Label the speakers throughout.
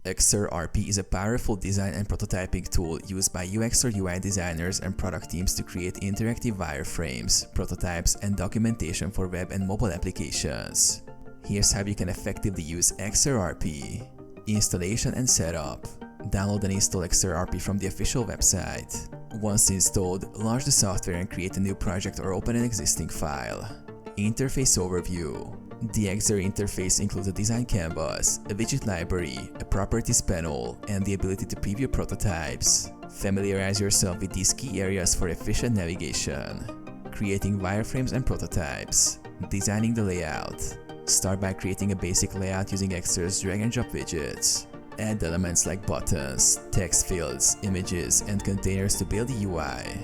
Speaker 1: Axure RP is a powerful design and prototyping tool used by UX or UI designers and product teams to create interactive wireframes, prototypes, and documentation for web and mobile applications. Here's how you can effectively use Axure RP. Installation and setup. Download and install Axure RP from the official website. Once installed, launch the software and create a new project or open an existing file. Interface overview. The Axure interface includes a design canvas, a widget library, a properties panel, and the ability to preview prototypes. Familiarize yourself with these key areas for efficient navigation. Creating wireframes and prototypes. Designing the layout. Start by creating a basic layout using Axure's drag and drop widgets. Add elements like buttons, text fields, images, and containers to build the UI.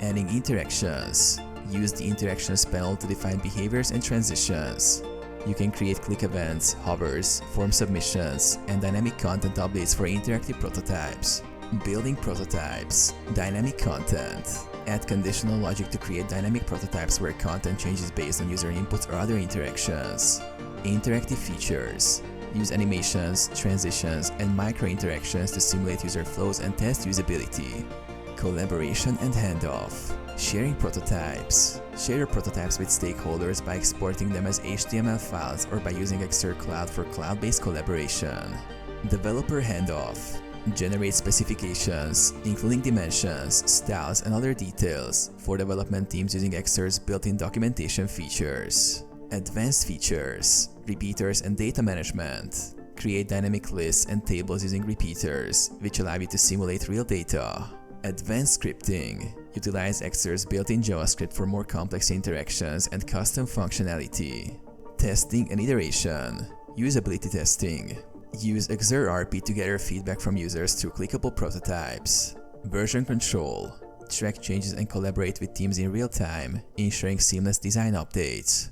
Speaker 1: Adding interactions. Use the interactions panel to define behaviors and transitions. You can create click events, hovers, form submissions, and dynamic content updates for interactive prototypes. Building prototypes. Dynamic content. Add conditional logic to create dynamic prototypes where content changes based on user inputs or other interactions. Interactive features. Use animations, transitions, and micro-interactions to simulate user flows and test usability. Collaboration and handoff. Sharing prototypes. Share your prototypes with stakeholders by exporting them as HTML files or by using Axure Cloud for cloud-based collaboration. Developer handoff. Generate specifications, including dimensions, styles, and other details for development teams using Axure's built-in documentation features. Advanced features. Repeaters and data management. Create dynamic lists and tables using repeaters, which allow you to simulate real data. Advanced scripting. Utilize Axure's built-in JavaScript for more complex interactions and custom functionality. Testing and iteration. Usability testing. Use Axure RP to gather feedback from users through clickable prototypes. Version control. Track changes and collaborate with teams in real time, ensuring seamless design updates.